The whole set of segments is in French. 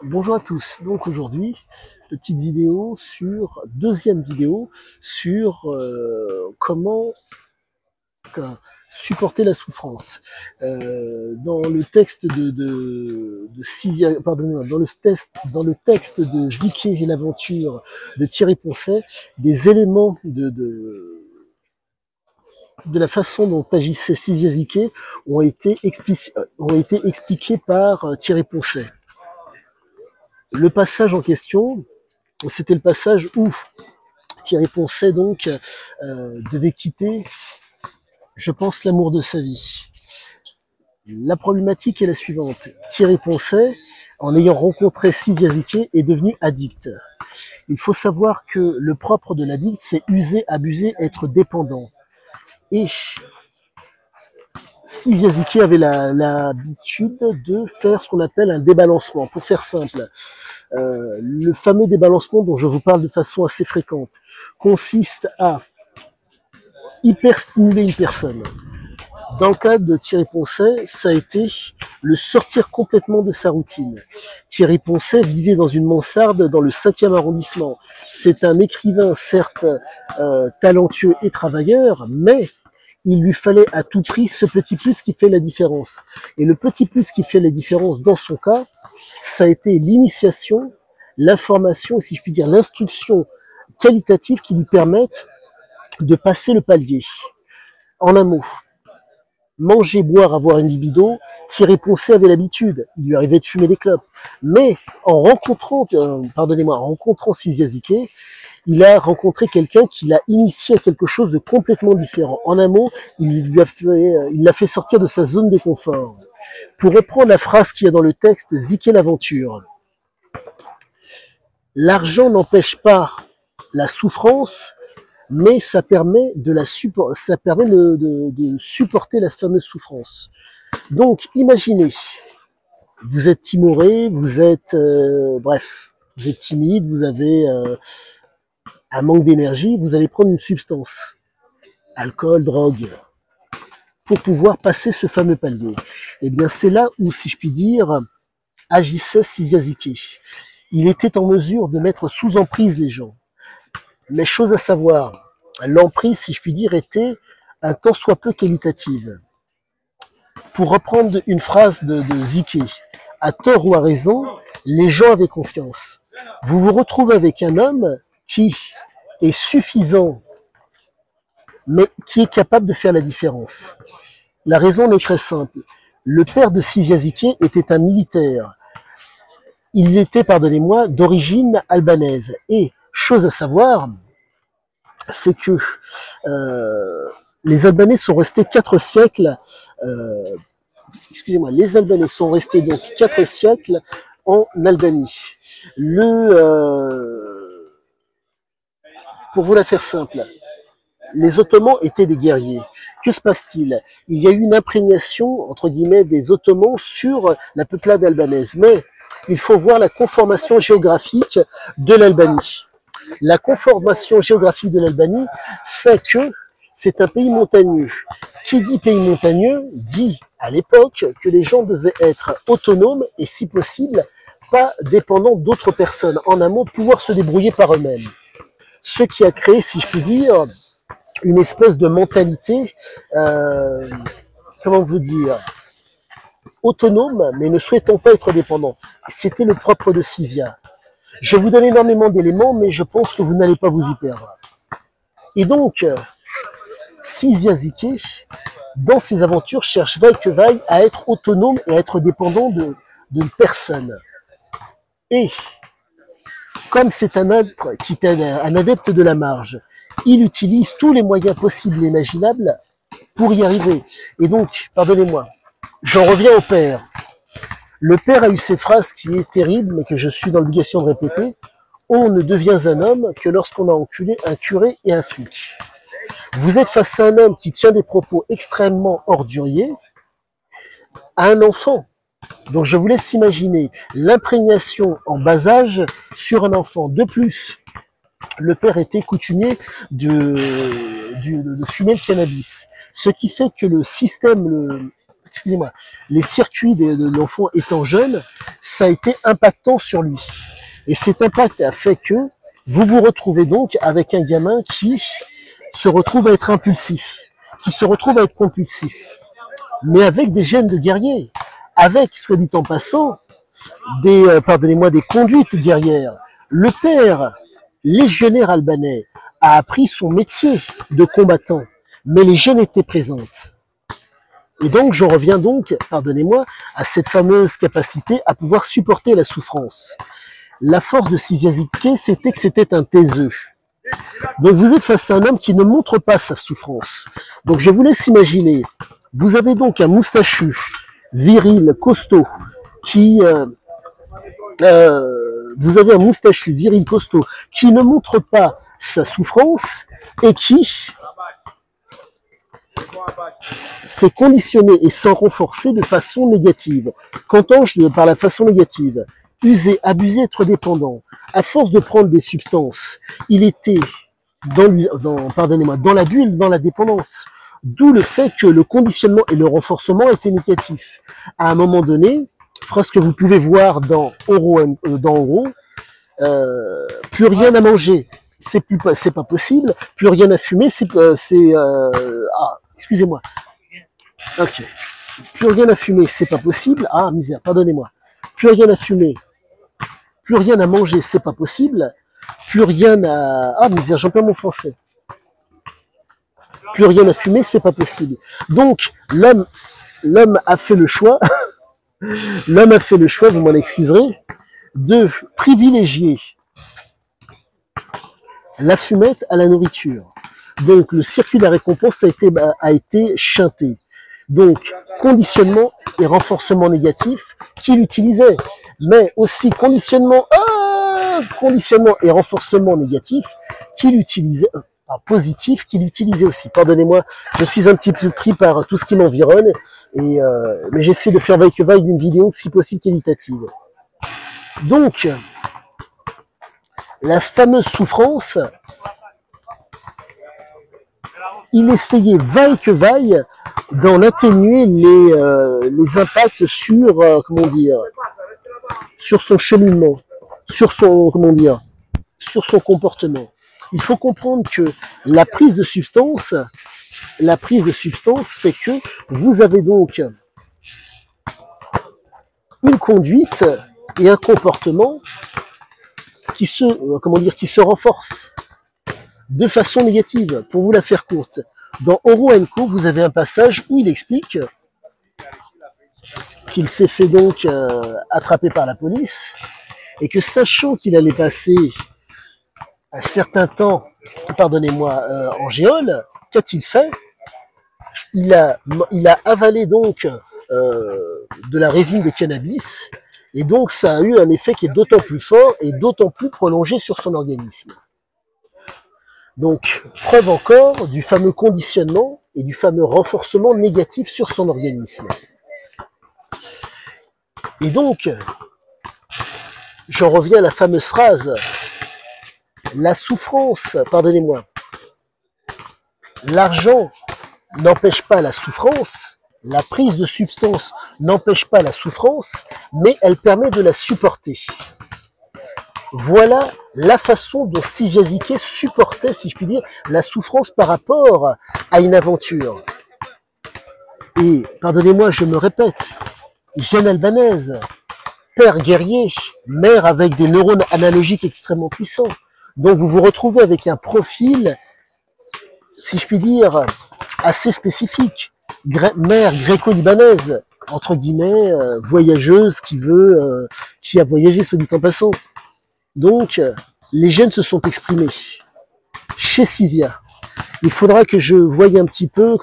Bonjour à tous. Donc aujourd'hui, petite vidéo sur deuxième vidéo sur comment euh, supporter la souffrance. Dans le texte de Sisia, pardonnez-moi, dans le texte de Ziké et l'aventure de Thierry Poncet, des éléments de la façon dont agissait Sisia Ziké ont été expliqués par Thierry Poncet. Le passage en question, c'était le passage où Thierry Poncet donc devait quitter, je pense, l'amour de sa vie. La problématique est la suivante. Thierry Poncet, en ayant rencontré Sis Ziké, est devenu addict. Il faut savoir que le propre de l'addict, c'est user, abuser, être dépendant. Et Sis Ziké avait l'habitude de faire ce qu'on appelle un débalancement. Pour faire simple, le fameux débalancement dont je vous parle de façon assez fréquente consiste à hyperstimuler une personne. Dans le cas de Thierry Poncet, ça a été le sortir complètement de sa routine. Thierry Poncet vivait dans une mansarde dans le 5e arrondissement. C'est un écrivain, certes talentueux et travailleur, mais il lui fallait à tout prix ce petit plus qui fait la différence. Et le petit plus qui fait la différence dans son cas, ça a été l'initiation, l'information, si je puis dire l'instruction qualitative qui lui permettent de passer le palier. En un mot, manger, boire, avoir une libido, Thierry Poncet avait l'habitude. Il lui arrivait de fumer des clopes. Mais en rencontrant, en rencontrant Sis Ziké, il a rencontré quelqu'un qui l'a initié à quelque chose de complètement différent. En un mot, il l'a fait sortir de sa zone de confort. Pour reprendre la phrase qu'il y a dans le texte, Ziké l'aventure. L'argent n'empêche pas la souffrance, mais ça permet de supporter la fameuse souffrance. Donc, imaginez, vous êtes timoré, vous êtes timide, vous avez un manque d'énergie, vous allez prendre une substance, alcool, drogue, pour pouvoir passer ce fameux palier. Eh bien, c'est là où, si je puis dire, agissait Sis Ziké. Il était en mesure de mettre sous emprise les gens. Mais chose à savoir, l'emprise, si je puis dire, était un tant soit peu qualitative. Pour reprendre une phrase de Ziké, à tort ou à raison, les gens avaient confiance. Vous vous retrouvez avec un homme qui est suffisant, mais qui est capable de faire la différence. La raison est très simple. Le père de Sis Ziké était un militaire. Il était, pardonnez-moi, d'origine albanaise. Et, chose à savoir, c'est que les Albanais sont restés 4 siècles les Albanais sont restés donc 4 siècles en Albanie. Pour vous la faire simple, les Ottomans étaient des guerriers. Que se passe-t-il? Il y a eu une imprégnation, entre guillemets, des Ottomans sur la peuplade albanaise. Mais il faut voir la conformation géographique de l'Albanie. La conformation géographique de l'Albanie fait que c'est un pays montagneux. Qui dit pays montagneux dit à l'époque que les gens devaient être autonomes et si possible pas dépendants d'autres personnes. En un mot, pouvoir se débrouiller par eux-mêmes. Ce qui a créé, si je puis dire, une espèce de mentalité, comment vous dire, autonome, mais ne souhaitant pas être dépendant. C'était le propre de Sisia. Je vous donne énormément d'éléments, mais je pense que vous n'allez pas vous y perdre. Et donc, Sis Ziké, dans ses aventures, cherche vaille que vaille à être autonome et à être dépendant d'une personne. Et comme c'est un être qui est un adepte de la marge, il utilise tous les moyens possibles et imaginables pour y arriver. Et donc, pardonnez-moi, j'en reviens au père. Le père a eu cette phrase qui est terrible, mais que je suis dans l'obligation de répéter. On ne devient un homme que lorsqu'on a enculé un curé et un flic. Vous êtes face à un homme qui tient des propos extrêmement orduriers à un enfant. Donc je vous laisse imaginer l'imprégnation en bas âge sur un enfant. De plus, le père était coutumier de fumer le cannabis. Ce qui fait que le système excusez-moi, les circuits de l'enfant étant jeune, ça a été impactant sur lui. Et cet impact a fait que vous vous retrouvez donc avec un gamin qui se retrouve à être impulsif, qui se retrouve à être compulsif, mais avec des gènes de guerrier, avec, soit dit en passant, des, pardonnez-moi, des conduites guerrières. Le père, légionnaire albanais, a appris son métier de combattant, mais les gènes étaient présentes. Et donc, je reviens donc, pardonnez-moi, à cette fameuse capacité à pouvoir supporter la souffrance. La force de Siziazike, c'était que c'était un taiseux. Donc, vous êtes face à un homme qui ne montre pas sa souffrance. Donc, je vous laisse imaginer. Vous avez donc un moustachu, viril, costaud, qui... vous avez un moustachu viril costaud qui ne montre pas sa souffrance et qui s'est conditionné et s'en renforcé de façon négative. Qu'entends-je par la façon négative? User, abuser, être dépendant. À force de prendre des substances, il était dans la bulle, dans la dépendance. D'où le fait que le conditionnement et le renforcement étaient négatifs. À un moment donné, phrase que vous pouvez voir dans Oro, plus rien à manger, c'est pas possible, plus rien à fumer, excusez-moi. Ok. Plus rien à fumer, c'est pas possible. Ah, misère, pardonnez-moi. Plus rien à fumer, plus rien à manger, c'est pas possible. Plus rien à... Ah, misère, j'en perds mon français. Plus rien à fumer, c'est pas possible. Donc, l'homme a fait le choix, vous m'en excuserez, de privilégier la fumette à la nourriture. Donc, le circuit de la récompense a été chanté. Donc, conditionnement et renforcement négatif qu'il utilisait, mais aussi conditionnement et renforcement négatif qu'il utilisait, positif qu'il utilisait aussi. Pardonnez-moi, je suis un petit peu pris par tout ce qui m'environne, mais j'essaie de faire vaille que vaille d'une vidéo, si possible qualitative. Donc, la fameuse souffrance, il essayait vaille que vaille d'en atténuer les impacts sur, sur son cheminement, sur son comportement. Il faut comprendre que la prise de substance fait que vous avez donc une conduite et un comportement qui se renforcent de façon négative. Pour vous la faire courte, dans Oro Co, vous avez un passage où il explique qu'il s'est fait donc attraper par la police et que sachant qu'il allait passer un certain temps, en géole, qu'a-t-il fait? Il a avalé donc de la résine de cannabis et donc ça a eu un effet qui est d'autant plus fort et d'autant plus prolongé sur son organisme. Donc, preuve encore du fameux conditionnement et du fameux renforcement négatif sur son organisme. Et donc, j'en reviens à la fameuse phrase, la souffrance, pardonnez-moi, l'argent n'empêche pas la souffrance, la prise de substance n'empêche pas la souffrance, mais elle permet de la supporter. Voilà la façon dont Siziazike supportait, si je puis dire, la souffrance par rapport à une aventure. Et, pardonnez-moi, je me répète, gène albanaise, père guerrier, mère avec des neurones analogiques extrêmement puissants. Donc vous vous retrouvez avec un profil, si je puis dire, assez spécifique. Mère gréco-libanaise, entre guillemets, voyageuse qui a voyagé, soit dit en passant. Donc, les gènes se sont exprimés chez Sizia. Il faudra que je voie un petit peu,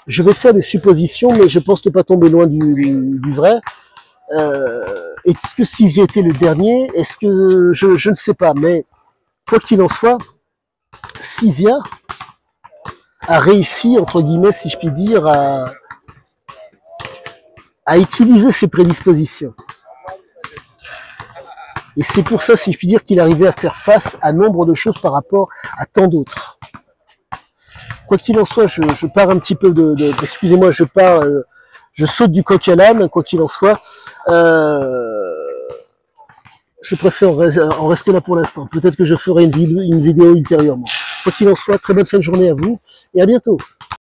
je vais faire des suppositions, mais je pense ne pas tomber loin du vrai. Est-ce que Sizia était le dernier? Est-ce que je ne sais pas, mais quoi qu'il en soit, Sizia a réussi, entre guillemets, si je puis dire, à utiliser ses prédispositions. Et c'est pour ça, si je puis dire, qu'il arrivait à faire face à nombre de choses par rapport à tant d'autres. Quoi qu'il en soit, je pars un petit peu excusez-moi, je pars Je saute du coq à l'âne, quoi qu'il en soit. Je préfère en rester là pour l'instant. Peut-être que je ferai une vidéo ultérieurement. Quoi qu'il en soit, très bonne fin de journée à vous et à bientôt.